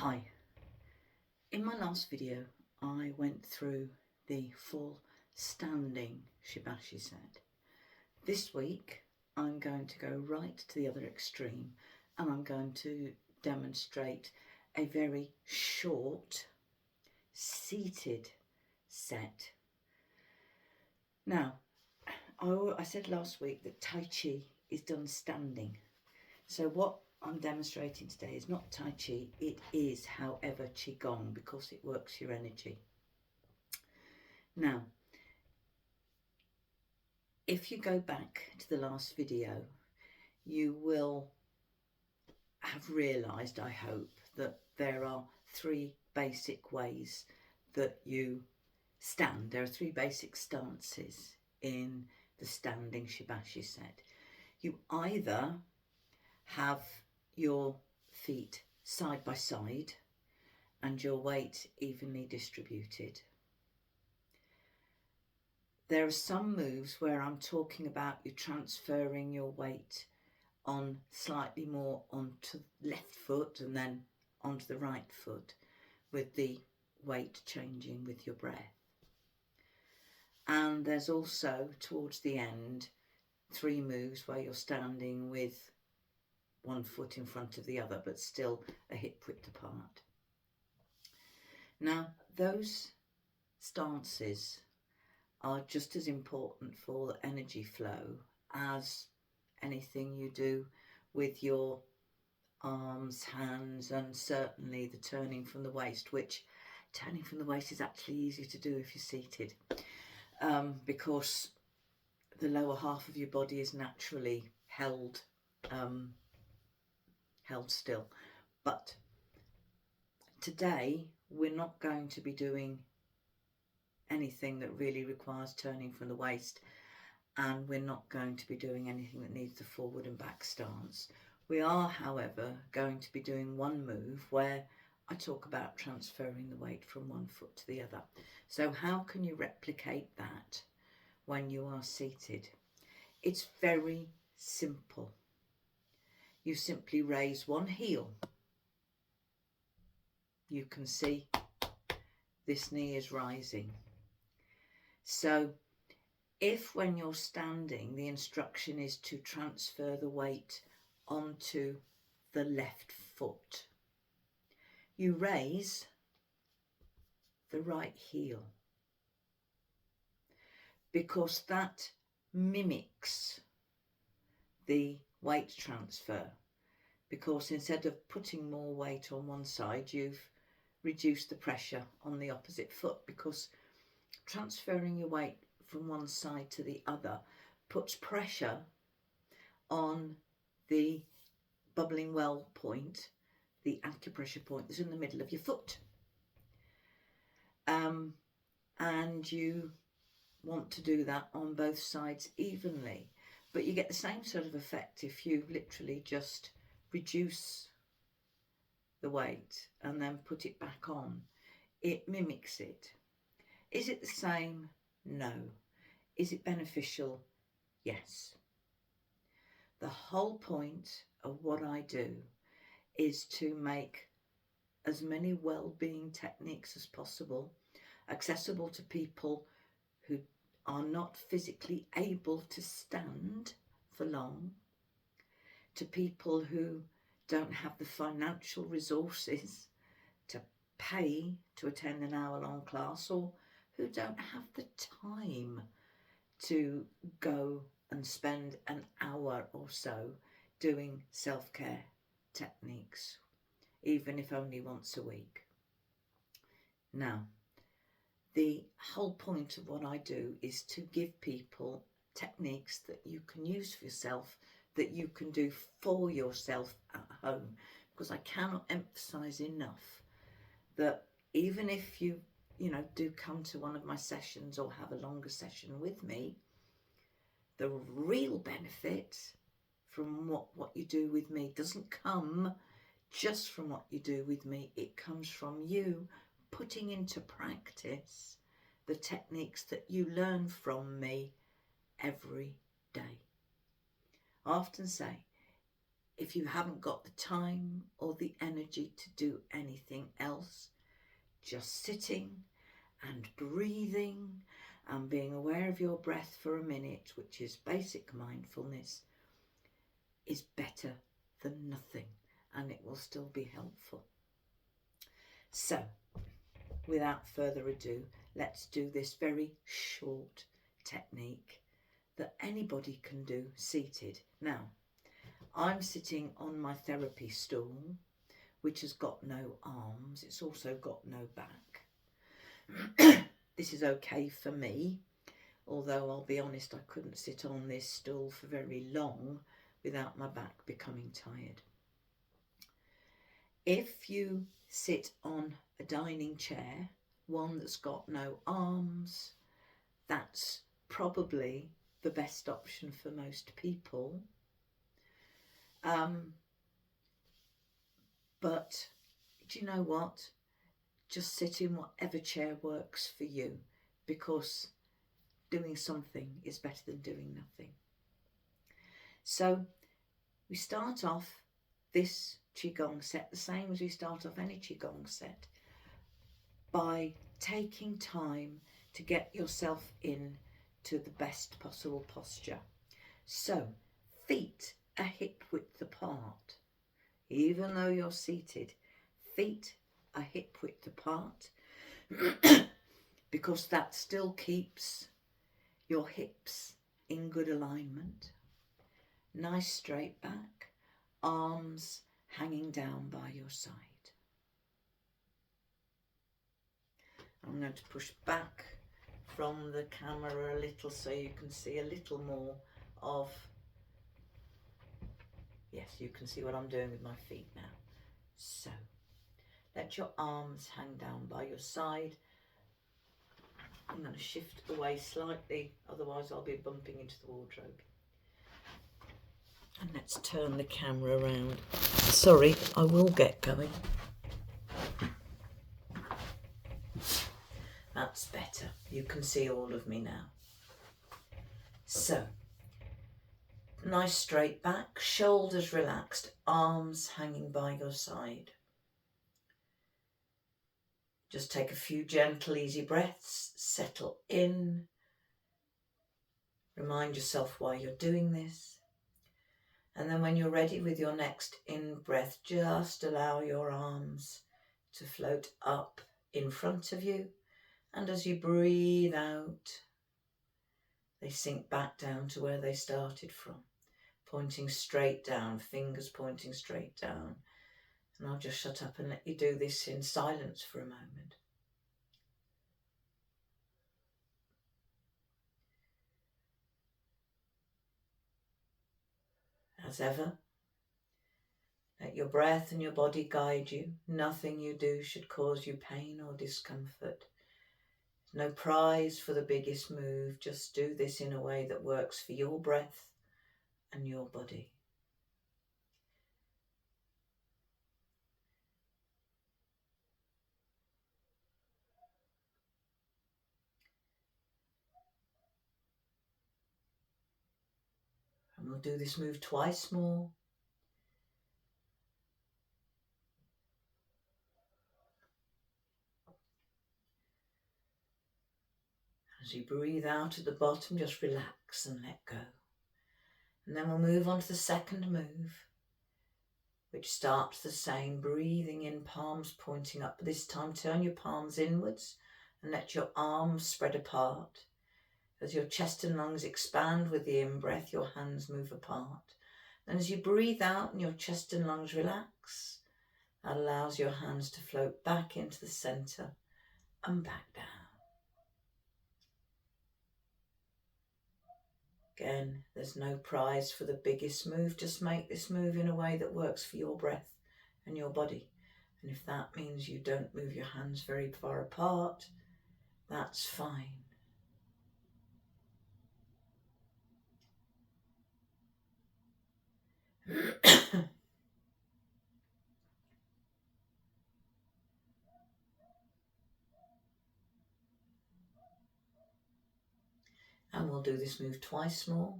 Hi, in my last video I went through the full standing shibashi set. This week I'm going to go right to the other extreme and I'm going to demonstrate a very short seated set. Now, I said last week that Tai Chi is done standing. So what I'm demonstrating today is not Tai Chi, it is, however, qigong, because it works your energy. Now, if you go back to the last video, you will have realised, I hope, that there are three basic ways that you stand. There are three basic stances in the standing shibashi set. You either have your feet side by side and your weight evenly distributed. There are some moves where I'm talking about you transferring your weight on slightly more onto the left foot and then onto the right foot, with the weight changing with your breath. And there's also, towards the end, three moves where you're standing with one foot in front of the other, but still a hip width apart. Now, those stances are just as important for the energy flow as anything you do with your arms, hands, and certainly the turning from the waist, which turning from the waist is actually easier to do if you're seated, because the lower half of your body is naturally held still. But today we're not going to be doing anything that really requires turning from the waist, and we're not going to be doing anything that needs the forward and back stance. We are, however, going to be doing one move where I talk about transferring the weight from one foot to the other. So how can you replicate that when you are seated? It's very simple. You simply raise one heel. You can see this knee is rising. So if when you're standing the instruction is to transfer the weight onto the left foot, you raise the right heel, because that mimics the weight transfer, because instead of putting more weight on one side, you've reduced the pressure on the opposite foot, because transferring your weight from one side to the other puts pressure on the bubbling well point, the acupressure point that's in the middle of your foot. And you want to do that on both sides evenly, but you get the same sort of effect if you literally just reduce the weight and then put it back on. It mimics it. Is it the same? No. Is it beneficial? Yes. The whole point of what I do is to make as many well-being techniques as possible accessible to people who are not physically able to stand for long, to people who don't have the financial resources to pay to attend an hour-long class, or who don't have the time to go and spend an hour or so doing self-care techniques, even if only once a week. Now, the whole point of what I do is to give people techniques that you can use for yourself, that you can do for yourself at home, because I cannot emphasize enough that even if you do come to one of my sessions or have a longer session with me, the real benefit from what you do with me doesn't come just from what you do with me. It comes from you putting into practice the techniques that you learn from me every day. I often say, if you haven't got the time or the energy to do anything else, just sitting and breathing and being aware of your breath for a minute, which is basic mindfulness, is better than nothing, and it will still be helpful. So, without further ado, let's do this very short technique that anybody can do seated. Now, I'm sitting on my therapy stool, which has got no arms. It's also got no back. This is okay for me, although I'll be honest, I couldn't sit on this stool for very long without my back becoming tired. If you sit on a dining chair, one that's got no arms, that's probably the best option for most people. But do you know what? Just sit in whatever chair works for you, because doing something is better than doing nothing. So we start off this qigong set the same as we start off any qigong set, by taking time to get yourself in to the best possible posture. So feet are hip width apart. Even though you're seated, feet are hip width apart because that still keeps your hips in good alignment. Nice straight back, arms hanging down by your side. I'm going to push back from the camera a little so you can see a little more of, yes, you can see what I'm doing with my feet now. So let your arms hang down by your side. I'm going to shift away slightly, otherwise I'll be bumping into the wardrobe. And let's turn the camera around. Sorry, I will get going. That's better. You can see all of me now. So, nice straight back, shoulders relaxed, arms hanging by your side. Just take a few gentle, easy breaths, settle in. Remind yourself why you're doing this. And then when you're ready with your next in-breath, just allow your arms to float up in front of you. And as you breathe out, they sink back down to where they started from, pointing straight down, fingers pointing straight down. And I'll just shut up and let you do this in silence for a moment. As ever, let your breath and your body guide you. Nothing you do should cause you pain or discomfort. No prize for the biggest move. Just do this in a way that works for your breath and your body. And we'll do this move twice more. As you breathe out at the bottom, just relax and let go. And then we'll move on to the second move, which starts the same, breathing in, palms pointing up. This time turn your palms inwards and let your arms spread apart. As your chest and lungs expand with the in-breath, your hands move apart. And as you breathe out and your chest and lungs relax, that allows your hands to float back into the centre and back down. Again, there's no prize for the biggest move. Just make this move in a way that works for your breath and your body. And if that means you don't move your hands very far apart, that's fine. And we'll do this move twice more.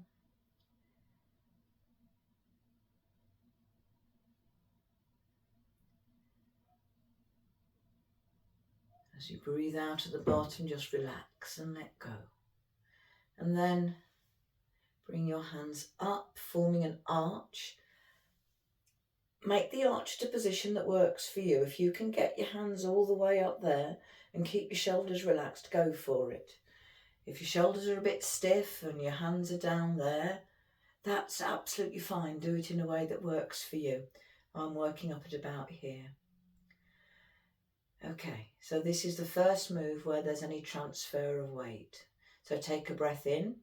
As you breathe out at the bottom, just relax and let go. And then bring your hands up, forming an arch. Make the arch to position that works for you. If you can get your hands all the way up there and keep your shoulders relaxed, go for it. If your shoulders are a bit stiff and your hands are down there, that's absolutely fine. Do it in a way that works for you. I'm working up at about here. Okay, so this is the first move where there's any transfer of weight. So take a breath in.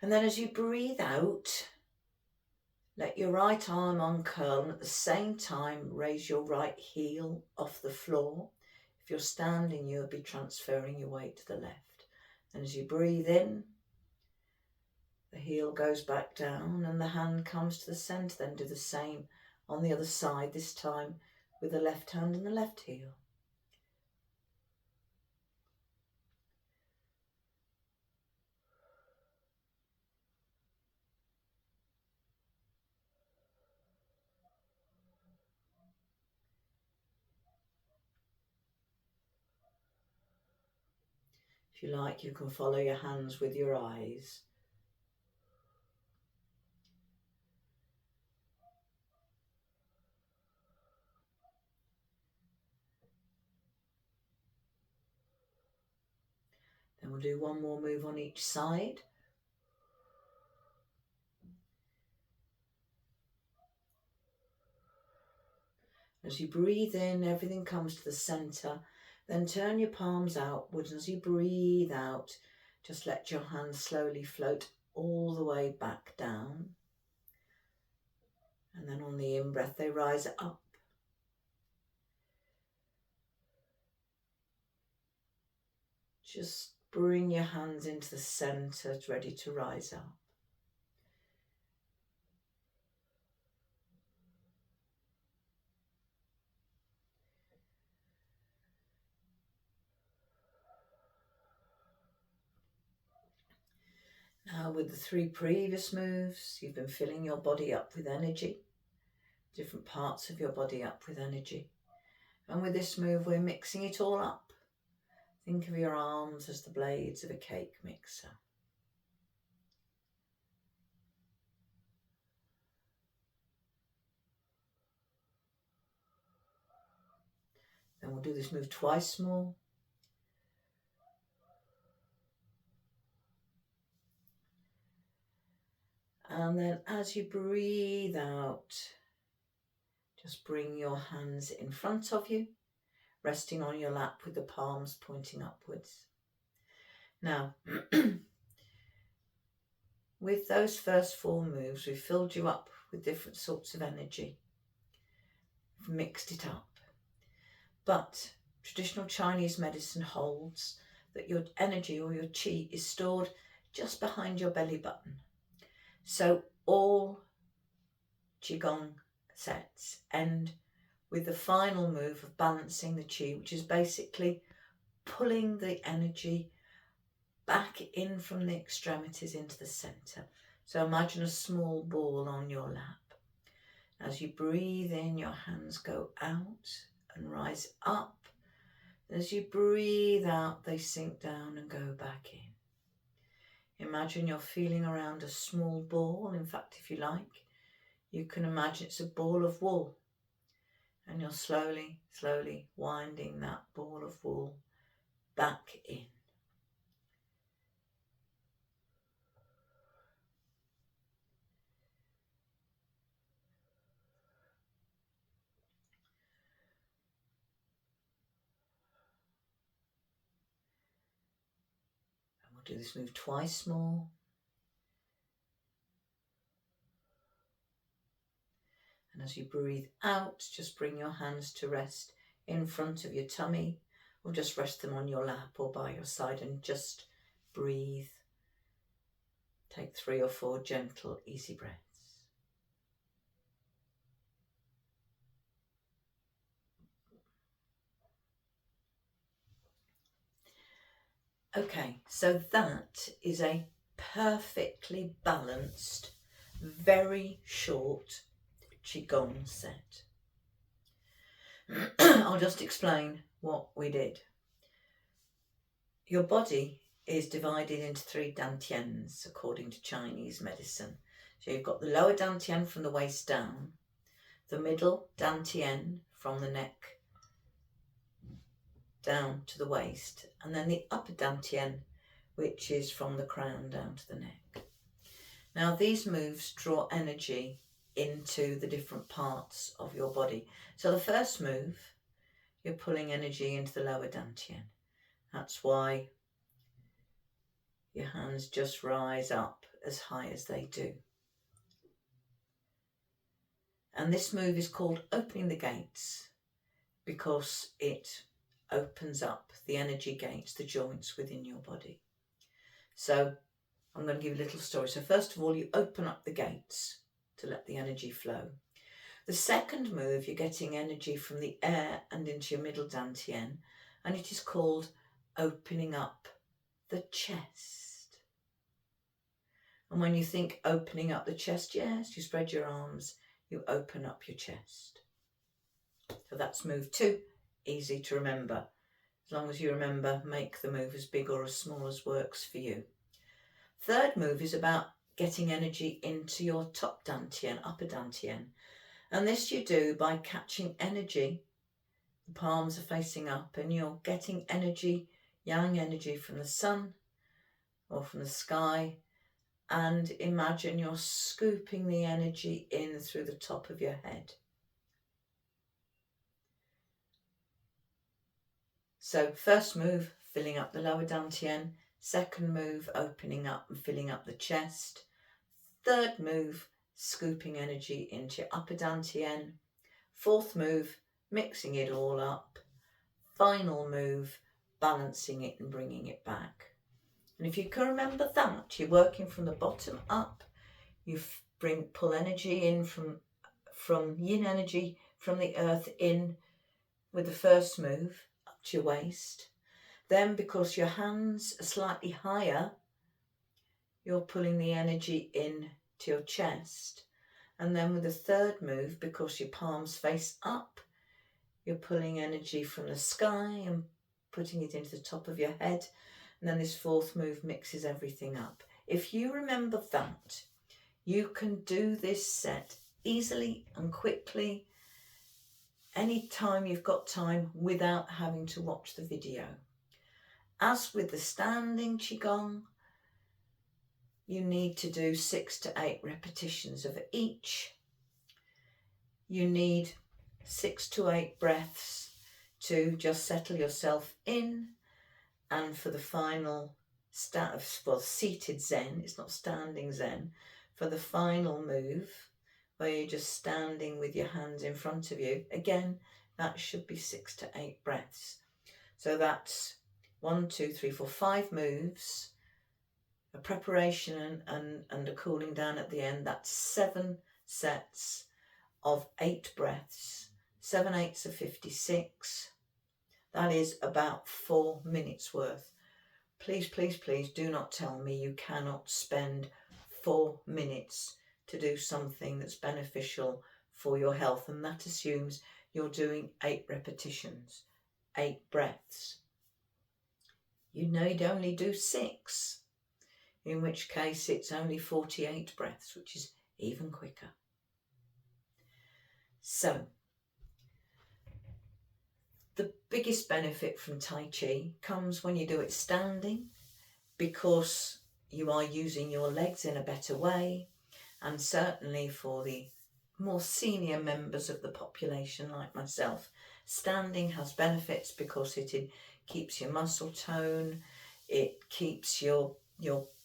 And then as you breathe out, let your right arm uncurl and at the same time raise your right heel off the floor. If you're standing, you'll be transferring your weight to the left. And as you breathe in, the heel goes back down and the hand comes to the centre. Then do the same on the other side, this time with the left hand and the left heel. If you like, you can follow your hands with your eyes. Then we'll do one more move on each side. As you breathe in, everything comes to the centre. Then turn your palms outwards. As you breathe out, just let your hands slowly float all the way back down. And then on the in-breath, they rise up. Just bring your hands into the centre, ready to rise up. Now with the 3 previous moves, you've been filling your body up with energy, different parts of your body up with energy. And with this move, we're mixing it all up. Think of your arms as the blades of a cake mixer. Then we'll do this move twice more. And then as you breathe out, just bring your hands in front of you, resting on your lap with the palms pointing upwards. Now, with those first 4 moves, we've filled you up with different sorts of energy. We've mixed it up. But traditional Chinese medicine holds that your energy or your qi is stored just behind your belly button. So all qigong sets end with the final move of balancing the qi, which is basically pulling the energy back in from the extremities into the centre. So imagine a small ball on your lap. As you breathe in, your hands go out and rise up. As you breathe out, they sink down and go back in. Imagine you're feeling around a small ball. In fact, if you like, you can imagine it's a ball of wool. And you're slowly, slowly winding that ball of wool back in. And we'll do this move twice more. And as you breathe out, just bring your hands to rest in front of your tummy, or just rest them on your lap or by your side and just breathe. Take 3 or 4 gentle, easy breaths. Okay, so that is a perfectly balanced, very short qigong set. I'll just explain what we did. Your body is divided into 3 dantians according to Chinese medicine. So you've got the lower dantian from the waist down, the middle dantian from the neck down to the waist, and then the upper dantian, which is from the crown down to the neck. Now these moves draw energy into the different parts of your body. So the first move, you're pulling energy into the lower dantian. That's why your hands just rise up as high as they do. And this move is called opening the gates because it opens up the energy gates, the joints within your body. So I'm going to give you a little story. So first of all, you open up the gates to let the energy flow. The second move, you're getting energy from the air and into your middle dantian, and it is called opening up the chest. And when you think opening up the chest, yes, you spread your arms, you open up your chest. So that's move 2, easy to remember. As long as you remember, make the move as big or as small as works for you. Third move is about getting energy into your top dantian, upper dantian. And this you do by catching energy. The palms are facing up and you're getting energy, yang energy from the sun or from the sky. And imagine you're scooping the energy in through the top of your head. So first move, filling up the lower dantian. Second move, opening up and filling up the chest. Third move, scooping energy into your upper dantian. Fourth move, mixing it all up. Final move, balancing it and bringing it back. And if you can remember that, you're working from the bottom up. You pull energy in from yin energy from the earth in with the first move up to your waist. Then, because your hands are slightly higher, you're pulling the energy in to your chest. And then with the third move, because your palms face up, you're pulling energy from the sky and putting it into the top of your head. And then this fourth move mixes everything up. If you remember that, you can do this set easily and quickly anytime you've got time without having to watch the video. As with the standing qigong, you need to do 6 to 8 repetitions of each. You need 6 to 8 breaths to just settle yourself in. And for the final seated Zen, it's not standing Zen, for the final move, where you're just standing with your hands in front of you, again, that should be 6 to 8 breaths. So that's 1, 2, 3, 4, 5 moves, a preparation and a cooling down at the end. That's 7 sets of 8 breaths, 7 8s of 56. That is about 4 minutes worth. Please, please, please do not tell me you cannot spend 4 minutes to do something that's beneficial for your health. And that assumes you're doing 8 repetitions, 8 breaths. You know you'd only do 6, in which case it's only 48 breaths, which is even quicker. So, the biggest benefit from Tai Chi comes when you do it standing, because you are using your legs in a better way, and certainly for the more senior members of the population like myself, standing has benefits because it keeps your muscle tone, it keeps your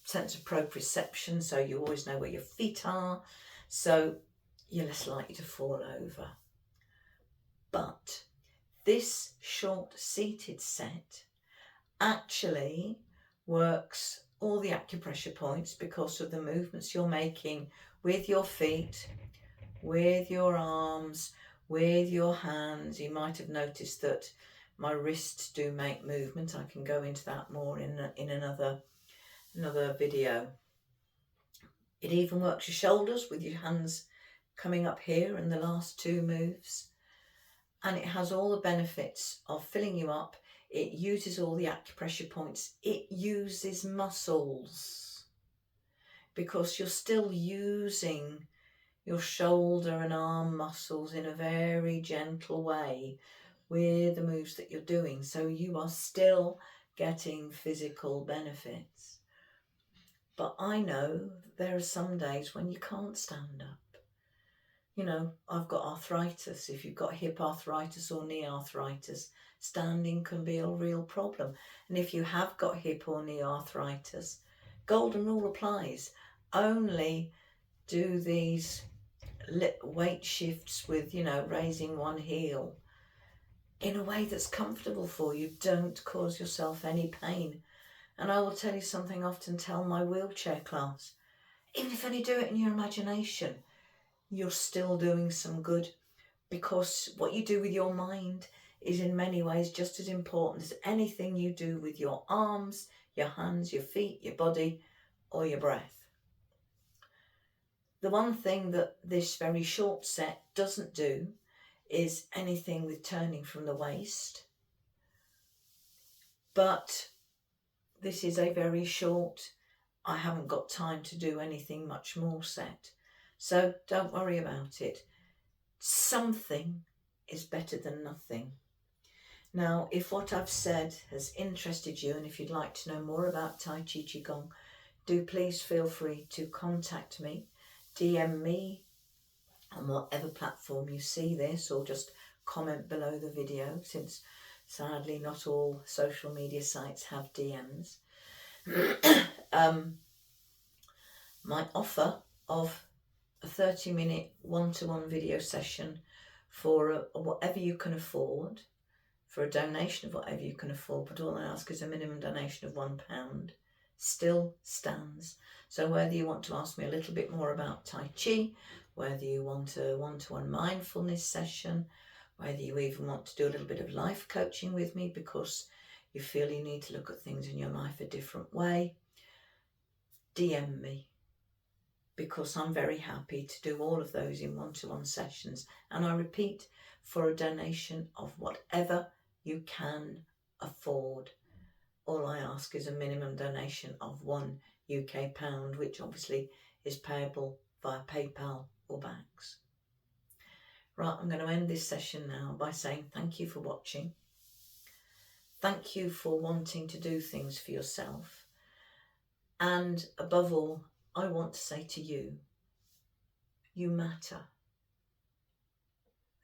sense of proprioception, so you always know where your feet are, so you're less likely to fall over. But this short seated set actually works all the acupressure points because of the movements you're making with your feet, with your arms, with your hands. You might have noticed that my wrists do make movement. I can go into that more in another video. It even works your shoulders with your hands coming up here in the last 2 moves. and it has all the benefits of filling you up. It uses all the acupressure points. It uses muscles, because you're still using your shoulder and arm muscles in a very gentle way with the moves that you're doing. So you are still getting physical benefits. But I know that there are some days when you can't stand up. You know, I've got arthritis. If you've got hip arthritis or knee arthritis, standing can be a real problem. And if you have got hip or knee arthritis, golden rule applies. Only do these weight shifts with, you know, raising one heel in a way that's comfortable for you. Don't cause yourself any pain. And I will tell you something I often tell my wheelchair class. Even if you only do it in your imagination, you're still doing some good, because what you do with your mind is in many ways just as important as anything you do with your arms, your hands, your feet, your body, or your breath. The one thing that this very short set doesn't do is anything with turning from the waist. But this is a very short, I haven't got time to do anything much more set. So don't worry about it. Something is better than nothing. Now, if what I've said has interested you, and if you'd like to know more about Tai Chi Qigong, do please feel free to contact me, DM me on whatever platform you see this, or just comment below the video, since sadly not all social media sites have DMs. My offer of a 30-minute one-to-one video session for whatever you can afford, for a donation of whatever you can afford, but all I ask is a minimum donation of £1, still stands. So whether you want to ask me a little bit more about Tai Chi, whether you want a one-to-one mindfulness session, whether you even want to do a little bit of life coaching with me because you feel you need to look at things in your life a different way, DM me, because I'm very happy to do all of those in one-to-one sessions. And I repeat, for a donation of whatever you can afford. All I ask is a minimum donation of £1 UK, which obviously is payable via PayPal or banks. Right, I'm going to end this session now by saying thank you for watching. Thank you for wanting to do things for yourself. And above all, I want to say to you, you matter.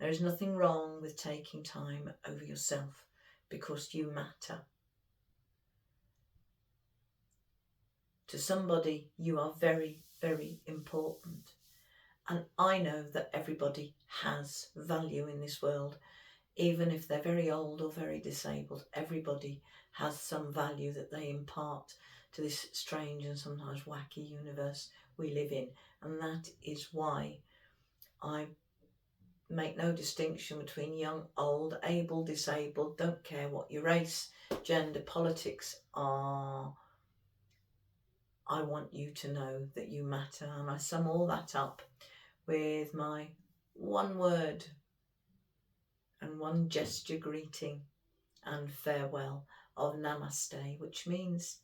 There is nothing wrong with taking time over yourself, because you matter. To somebody, you are very, very important. And I know that everybody has value in this world, even if they're very old or very disabled. Everybody has some value that they impart to this strange and sometimes wacky universe we live in. And that is why I make no distinction between young, old, able, disabled, don't care what your race, gender, politics are. I want you to know that you matter, and I sum all that up with my one word and one gesture greeting and farewell of Namaste, which means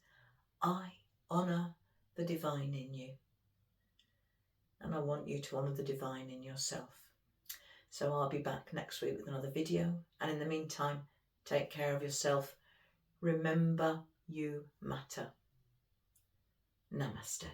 I honour the divine in you, and I want you to honour the divine in yourself. So I'll be back next week with another video, and in the meantime, take care of yourself. Remember, you matter. Namaste.